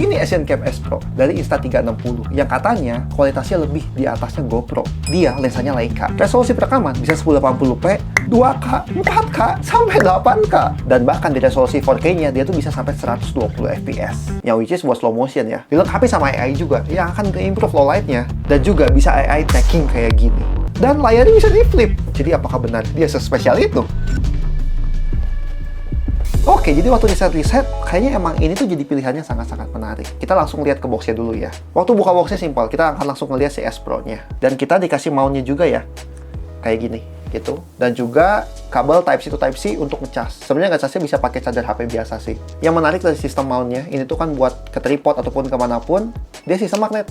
Ini Action Cam S Pro dari Insta360 yang katanya kualitasnya lebih di atasnya GoPro. Dia lensanya Leica. Resolusi perekaman bisa 1080p, 2K, 4K, sampai 8K. Dan bahkan di resolusi 4K-nya dia tuh bisa sampai 120 fps. Yang which is buat slow motion ya. Dilengkapi sama AI juga yang akan improve low light-nya. Dan juga bisa AI tracking kayak gini. Dan layarnya bisa di-flip. Jadi apakah benar dia sespesial itu? Oke, jadi waktu riset-riset, kayaknya emang ini tuh jadi pilihannya sangat-sangat menarik. Kita langsung lihat ke boxnya dulu ya. Waktu buka boxnya simpel, kita akan langsung ngeliat si S Pro-nya. Dan kita dikasih mount-nya juga ya. Kayak gini, gitu. Dan juga kabel Type-C to Type-C untuk ngecas. Sebenarnya ngecasnya bisa pakai charger HP biasa sih. Yang menarik dari sistem mount-nya, ini tuh kan buat ke tripod ataupun kemanapun, dia sistem magnet.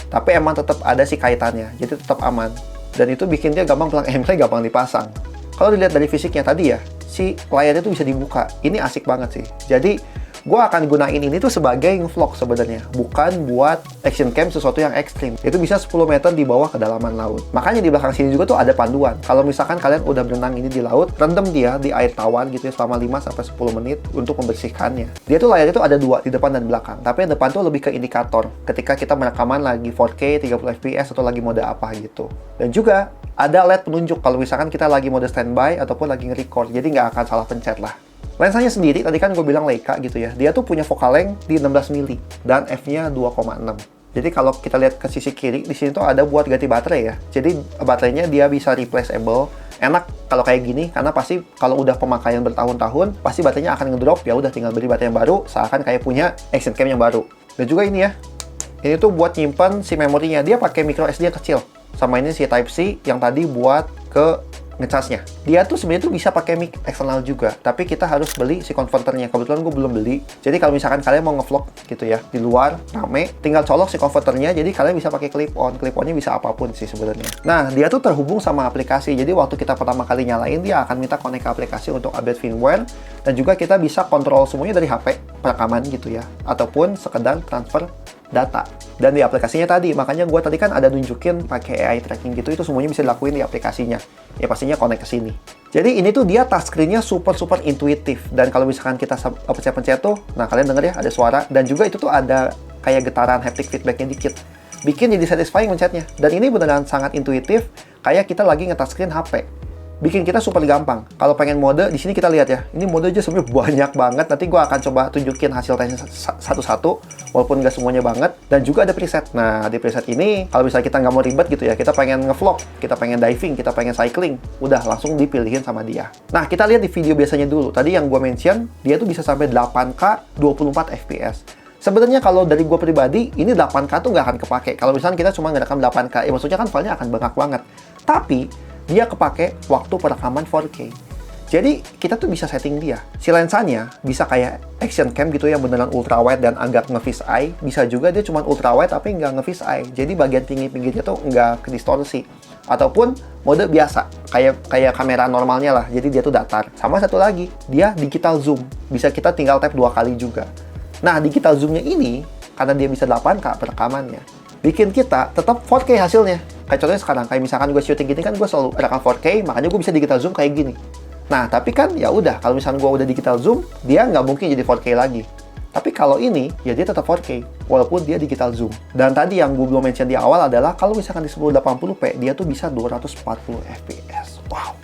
Tapi emang tetap ada sih kaitannya, jadi tetap aman. Dan itu bikin dia gampang plug and play, gampang dipasang. Kalau dilihat dari fisiknya tadi ya, si layarnya tuh bisa dibuka. Ini asik banget sih. Jadi, gue akan gunain ini tuh sebagai nge-vlog sebenarnya. Bukan buat action cam sesuatu yang ekstrim. Itu bisa 10 meter di bawah kedalaman laut. Makanya di belakang sini juga tuh ada panduan. Kalau misalkan kalian udah berenang ini di laut, rendam dia di air tawar gitu ya selama 5-10 menit untuk membersihkannya. Dia tuh layarnya tuh ada dua, di depan dan belakang. Tapi yang depan tuh lebih ke indikator. Ketika kita merekaman lagi 4K, 30 fps, atau lagi mode apa gitu. Dan juga ada LED penunjuk kalau misalkan kita lagi mode standby ataupun lagi nge-record. Jadi nggak akan salah pencet lah. Lensanya sendiri, tadi kan gue bilang Leica gitu ya. Dia tuh punya focal length di 16 mili dan f-nya 2,6. Jadi kalau kita lihat ke sisi kiri, di sini tuh ada buat ganti baterai ya. Jadi baterainya dia bisa replaceable. Enak kalau kayak gini, karena pasti kalau udah pemakaian bertahun-tahun, pasti baterainya akan ngedrop, ya udah tinggal beli baterai yang baru, seakan kayak punya action cam yang baru. Dan juga ini ya, ini tuh buat nyimpen si memorinya. Dia pakai micro SD yang kecil. Sama ini si Type-C yang tadi buat ke ngecasnya. Dia tuh sebenarnya tuh bisa pakai mic eksternal juga, tapi kita harus beli si konverternya. Kebetulan gue belum beli. Jadi kalau misalkan kalian mau ngevlog gitu ya, di luar rame, tinggal colok si konverternya, jadi kalian bisa pakai clip-on. Clip-onnya bisa apapun sih sebenarnya. Nah, dia tuh terhubung sama aplikasi. Jadi waktu kita pertama kali nyalain, dia akan minta connect ke aplikasi untuk update firmware, dan juga kita bisa kontrol semuanya dari HP, perekaman gitu ya, ataupun sekedar transfer data. Dan di aplikasinya tadi, makanya gue tadi kan ada nunjukin pakai AI tracking gitu, itu semuanya bisa dilakuin di aplikasinya. Ya pastinya connect ke sini. Jadi ini tuh dia touchscreen-nya super intuitif. Dan kalau misalkan kita pencet-pencet tuh, nah kalian denger ya, ada suara. Dan juga itu tuh ada kayak getaran haptic feedback-nya dikit. Bikin jadi satisfying mencetnya. Dan ini beneran sangat intuitif, kayak kita lagi nge-touchscreen HP. Bikin kita super gampang. Kalau pengen mode, di sini kita lihat ya. Ini mode aja sebenarnya banyak banget. Nanti gue akan coba tunjukin hasil tesnya satu-satu, walaupun nggak semuanya banget. Dan juga ada preset. Nah, di preset ini, kalau misalnya kita nggak mau ribet gitu ya, kita pengen ngevlog, kita pengen diving, kita pengen cycling, udah langsung dipilihin sama dia. Nah, kita lihat di video biasanya dulu. Tadi yang gue mention, dia tuh bisa sampai 8K 24 fps. Sebenarnya kalau dari gue pribadi, ini 8K tuh nggak akan kepake. Kalau misalnya kita cuma ngerekam 8K, ya maksudnya kan filenya akan bengkak banget. Tapi dia kepake waktu perekaman 4K. Jadi, kita tuh bisa setting dia. Si lensanya bisa kayak action cam gitu yang beneran ultra wide dan agak nge-fish eye. Bisa juga dia cuma ultra wide tapi nggak nge-fish eye. Jadi, bagian pinggir-pinggirnya tuh nggak kedistorsi. Ataupun mode biasa, kayak kamera normalnya lah. Jadi, dia tuh datar. Sama satu lagi, dia digital zoom. Bisa kita tinggal tap 2 kali juga. Nah, digital zoomnya ini, karena dia bisa 8K perekamannya, bikin kita tetap 4K hasilnya. Kayak contohnya sekarang, kayak misalkan gue syuting gini kan gue selalu rekam 4K, makanya gue bisa digital zoom kayak gini. Nah, tapi kan ya udah, kalau misalkan gue udah digital zoom, dia nggak mungkin jadi 4K lagi. Tapi kalau ini, ya dia tetap 4K, walaupun dia digital zoom. Dan tadi yang gue belum mention di awal adalah, kalau misalkan di 1080p, dia tuh bisa 240 fps. Wow,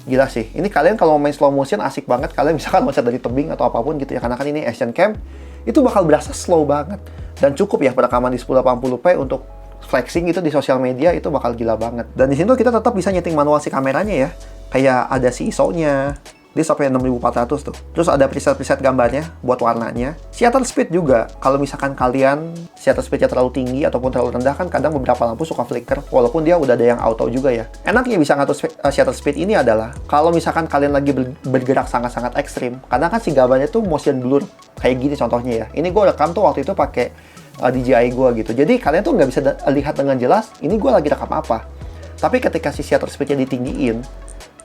gila sih. Ini kalian kalau main slow motion asik banget, kalian misalkan loncat dari tebing atau apapun gitu ya, karena kan ini action cam, itu bakal berasa slow banget. Dan cukup ya perekaman di 1080p untuk flexing itu di sosial media, itu bakal gila banget. Dan di sini tuh kita tetap bisa nyeting manual si kameranya ya. Kayak ada si ISO-nya. Dia sampai 6400 tuh. Terus ada preset-preset gambarnya buat warnanya. Shutter speed juga. Kalau misalkan kalian shutter speed-nya terlalu tinggi ataupun terlalu rendah, kan kadang beberapa lampu suka flicker. Walaupun dia udah ada yang auto juga ya. Enaknya bisa ngatur shutter speed ini adalah kalau misalkan kalian lagi bergerak sangat-sangat ekstrim. Kadang kan si gambarnya tuh motion blur. Kayak gini contohnya ya. Ini gue rekam tuh waktu itu pakai DJI gue gitu. Jadi kalian tuh nggak bisa lihat dengan jelas ini gue lagi rekam apa. Tapi ketika si shutter speed-nya ditinggiin,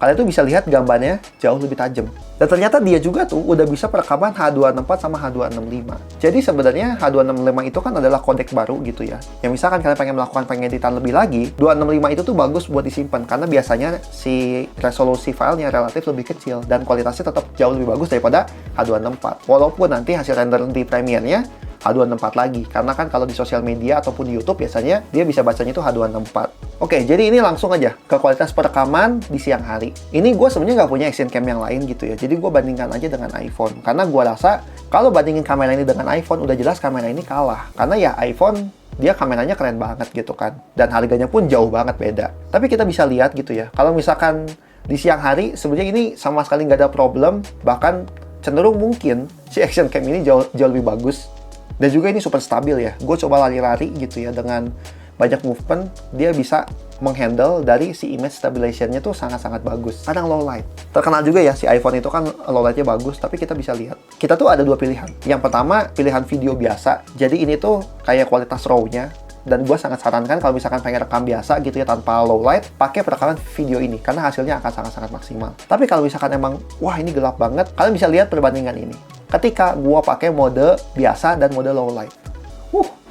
kalian tuh bisa lihat gambarnya jauh lebih tajam. Dan ternyata dia juga tuh udah bisa perekaman H264 sama H265. Jadi sebenarnya H265 itu kan adalah kodek baru gitu ya. Yang misalkan kalian pengen melakukan pengeditan lebih lagi, 265 itu tuh bagus buat disimpan. Karena biasanya si resolusi filenya relatif lebih kecil. Dan kualitasnya tetap jauh lebih bagus daripada H264. Walaupun nanti hasil render di Premiere-nya H264 lagi. Karena kan kalau di sosial media ataupun di YouTube biasanya dia bisa bacanya itu H264. Oke, jadi ini langsung aja ke kualitas perekaman di siang hari. Ini gue sebenarnya nggak punya action cam yang lain gitu ya. Jadi gue bandingkan aja dengan iPhone. Karena gue rasa kalau bandingin kamera ini dengan iPhone, udah jelas kamera ini kalah. Karena ya iPhone, dia kameranya keren banget gitu kan. Dan harganya pun jauh banget beda. Tapi kita bisa lihat gitu ya. Kalau misalkan di siang hari, sebenarnya ini sama sekali nggak ada problem. Bahkan cenderung mungkin si action cam ini jauh lebih bagus. Dan juga ini super stabil ya. Gue coba lari-lari gitu ya dengan banyak movement, dia bisa menghandle dari si image stabilization-nya tuh sangat-sangat bagus. Kadang low light. Terkenal juga ya, si iPhone itu kan low light-nya bagus, tapi kita bisa lihat. Kita tuh ada dua pilihan. Yang pertama, pilihan video biasa. Jadi ini tuh kayak kualitas RAW-nya. Dan gue sangat sarankan kalau misalkan pengen rekam biasa gitu ya, tanpa low light, pakai perekaman video ini. Karena hasilnya akan sangat-sangat maksimal. Tapi kalau misalkan emang, wah ini gelap banget, kalian bisa lihat perbandingan ini. Ketika gue pakai mode biasa dan mode low light.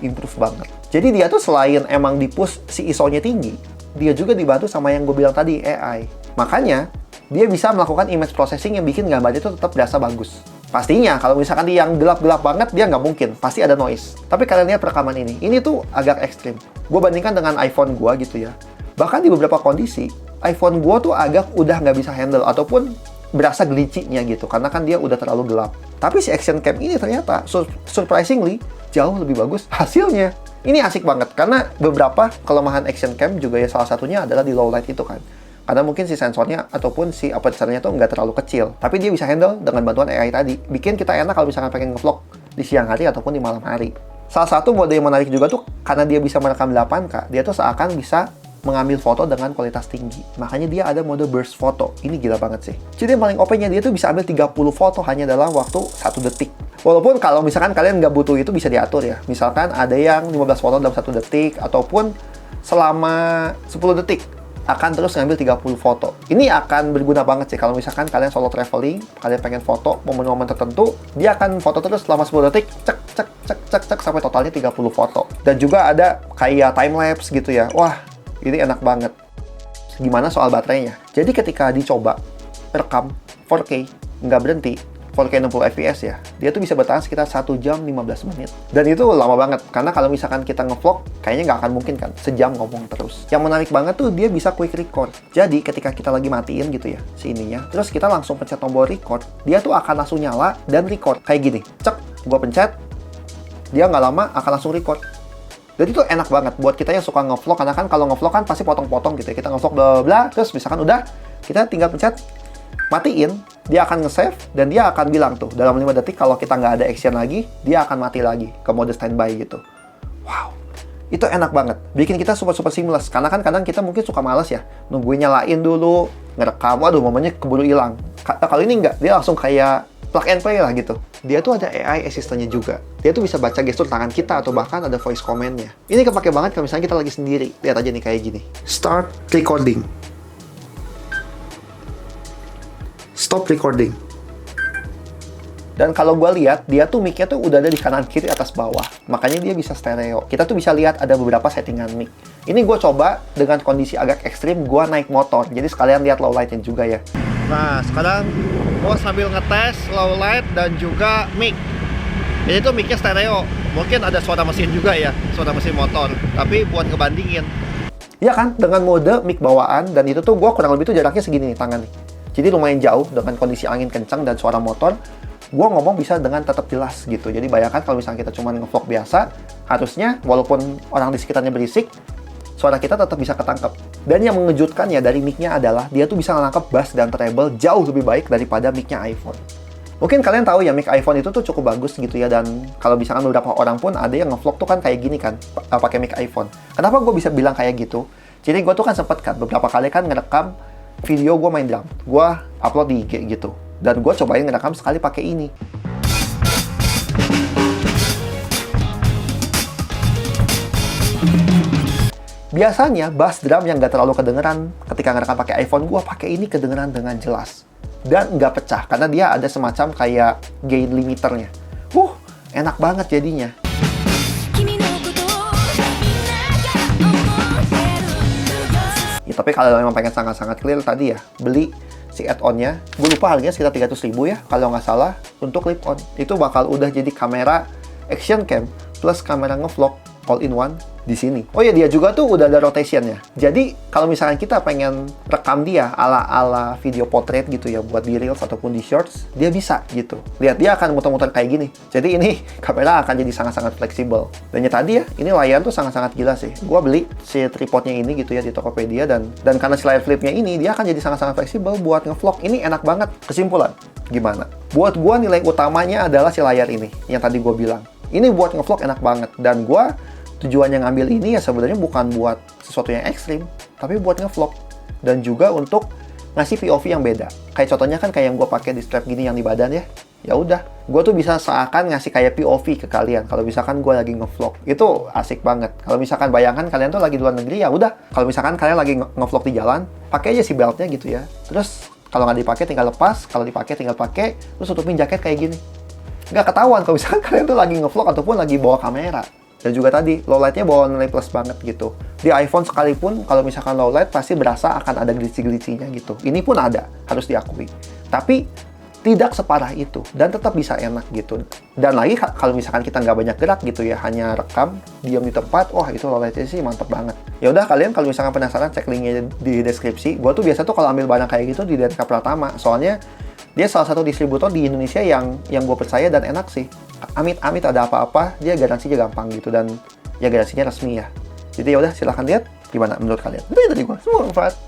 Improve banget. Jadi dia tuh selain emang di-push si ISO-nya tinggi, dia juga dibantu sama yang gue bilang tadi, AI. Makanya, dia bisa melakukan image processing yang bikin gambarnya itu tetap berasa bagus. Pastinya, kalau misalkan dia yang gelap-gelap banget, dia nggak mungkin. Pasti ada noise. Tapi kalian lihat perekaman ini. Ini tuh agak ekstrim. Gue bandingkan dengan iPhone gue gitu ya. Bahkan di beberapa kondisi, iPhone gue tuh agak udah nggak bisa handle. Ataupun berasa glitchy-nya gitu. Karena kan dia udah terlalu gelap. Tapi si action cam ini ternyata, surprisingly, jauh lebih bagus hasilnya. Ini asik banget, karena beberapa kelemahan action cam juga ya salah satunya adalah di low light itu kan. Karena mungkin si sensornya ataupun si aperture-nya tuh nggak terlalu kecil. Tapi dia bisa handle dengan bantuan AI tadi. Bikin kita enak kalau misalkan pengen ngevlog di siang hari ataupun di malam hari. Salah satu mode yang menarik juga tuh, karena dia bisa merekam 8K, dia tuh seakan bisa mengambil foto dengan kualitas tinggi. Makanya dia ada mode burst foto. Ini gila banget sih. Jadi yang paling OP-nya dia tuh bisa ambil 30 foto hanya dalam waktu 1 detik. Walaupun kalau misalkan kalian nggak butuh itu bisa diatur ya. Misalkan ada yang 15 foto dalam 1 detik, ataupun selama 10 detik akan terus ngambil 30 foto. Ini akan berguna banget sih kalau misalkan kalian solo traveling, kalian pengen foto momen-momen tertentu, dia akan foto terus selama 10 detik, cek, cek, cek, cek, cek, sampai totalnya 30 foto. Dan juga ada kayak time-lapse gitu ya. Wah, ini enak banget. Gimana soal baterainya? Jadi ketika dicoba rekam 4K, nggak berhenti, 4K 60 fps ya, dia tuh bisa bertahan sekitar 1 jam 15 menit. Dan itu lama banget, karena kalau misalkan kita ngevlog, kayaknya nggak akan mungkin kan, sejam ngomong terus. Yang menarik banget tuh, dia bisa quick record. Jadi ketika kita lagi matiin gitu ya, si ininya, terus kita langsung pencet tombol record, dia tuh akan langsung nyala dan record. Kayak gini, cek, gua pencet, dia nggak lama akan langsung record. Jadi itu enak banget buat kita yang suka ngevlog, karena kan kalau ngevlog kan pasti potong-potong gitu ya. Kita ngevlog bla bla, terus misalkan udah, kita tinggal pencet, matiin, dia akan nge-save, dan dia akan bilang tuh, dalam 5 detik kalau kita nggak ada action lagi, dia akan mati lagi ke mode standby gitu. Wow, itu enak banget. Bikin kita super-super seamless, karena kan kadang kita mungkin suka males ya, nungguin nyalain dulu, ngerekam, waduh momennya keburu hilang. Kalau ini nggak, dia langsung kayak plug and play lah gitu. Dia tuh ada AI assistant-nya juga. Dia tuh bisa baca gestur tangan kita atau bahkan ada voice command-nya. Ini kepake banget kalau misalnya kita lagi sendiri. Lihat aja nih kayak gini. Start recording. Stop recording. Dan kalau gue lihat, dia tuh mic-nya tuh udah ada di kanan, kiri, atas, bawah. Makanya dia bisa stereo. Kita tuh bisa lihat ada beberapa settingan mic. Ini gue coba dengan kondisi agak ekstrim, gue naik motor. Jadi sekalian lihat low light-nya juga ya. Nah, sekarang gue sambil ngetes low light dan juga mic. Ini tuh mic-nya stereo. Mungkin ada suara mesin juga ya, suara mesin motor. Tapi buat ngebandingin. Iya kan, dengan mode mic bawaan, dan itu tuh gue kurang lebih tuh jaraknya segini nih, tangan nih. Jadi lumayan jauh dengan kondisi angin kencang dan suara motor. Gue ngomong bisa dengan tetap jelas gitu. Jadi bayangkan kalau misalnya kita cuma nge-vlog biasa, harusnya walaupun orang di sekitarnya berisik, suara kita tetap bisa ketangkep. Dan yang mengejutkan ya dari mic-nya adalah dia tuh bisa nangkep bass dan treble jauh lebih baik daripada mic-nya iPhone. Mungkin kalian tahu ya mic iPhone itu tuh cukup bagus gitu ya, dan kalau misalkan beberapa orang pun ada yang nge-vlog tuh kan kayak gini kan, pakai mic iPhone. Kenapa gue bisa bilang kayak gitu? Jadi gue tuh kan sempet kan beberapa kali kan ngerekam video gue main drum, gue upload di IG gitu. Dan gue cobain ngerekam sekali pakai ini. Biasanya bass drum yang gak terlalu kedengeran ketika ngerekam pakai iPhone, gue pakai ini kedengeran dengan jelas. Dan nggak pecah, karena dia ada semacam kayak gain limiternya. Enak banget jadinya. Ya, tapi kalau memang pengen sangat-sangat clear tadi ya, beli si add-on-nya. Gue lupa harganya sekitar 300.000 ya, kalau nggak salah, untuk clip-on. Itu bakal udah jadi kamera action cam plus kamera ngevlog all in one di sini. Oh ya, dia juga tuh udah ada rotationnya. Jadi kalau misalkan kita pengen rekam dia ala-ala video portrait gitu ya, buat di reels ataupun di shorts, dia bisa gitu. Lihat, dia akan muter-muter kayak gini. Jadi ini kamera akan jadi sangat-sangat fleksibel. Dan ya tadi ya, ini layar tuh sangat-sangat gila sih. Gua beli si tripodnya ini gitu ya di Tokopedia, dan karena si layar flipnya ini, dia akan jadi sangat-sangat fleksibel buat ngevlog. Ini enak banget. Kesimpulan, gimana? Buat gua nilai utamanya adalah si layar ini, yang tadi gua bilang. Ini buat ngevlog enak banget, dan gua tujuan yang ngambil ini ya sebenarnya bukan buat sesuatu yang ekstrim, tapi buat ngevlog dan juga untuk ngasih POV yang beda. Kayak contohnya kan kayak yang gue pakai di strap gini yang di badan ya. Ya udah, gue tuh bisa seakan ngasih kayak POV ke kalian. Kalau misalkan gue lagi ngevlog, itu asik banget. Kalau misalkan bayangkan kalian tuh lagi di luar negeri, ya udah. Kalau misalkan kalian lagi ngevlog di jalan, pakai aja si beltnya gitu ya. Terus kalau nggak dipakai tinggal lepas, kalau dipakai tinggal pakai, terus tutupin jaket kayak gini. Nggak ketahuan kalau misalkan kalian tuh lagi ngevlog ataupun lagi bawa kamera. Dan juga tadi, low light-nya bawa nilai plus banget gitu. Di iPhone sekalipun, kalau misalkan low light, pasti berasa akan ada glitchy-glitchy-nya gitu. Ini pun ada, harus diakui. Tapi, tidak separah itu. Dan tetap bisa enak gitu. Dan lagi, kalau misalkan kita nggak banyak gerak gitu ya, hanya rekam, diam di tempat, wah itu low light-nya sih mantep banget. Ya udah, kalian kalau misalkan penasaran, cek linknya di deskripsi. Gua tuh biasa tuh kalau ambil barang kayak gitu di DTK Pratama. Soalnya, dia salah satu distributor di Indonesia yang gue percaya dan enak sih. Amit-amit ada apa-apa, dia garansinya gampang gitu, dan ya garansinya resmi ya. Jadi ya udah, silahkan lihat gimana menurut kalian. Itu dari gue, semua manfaat.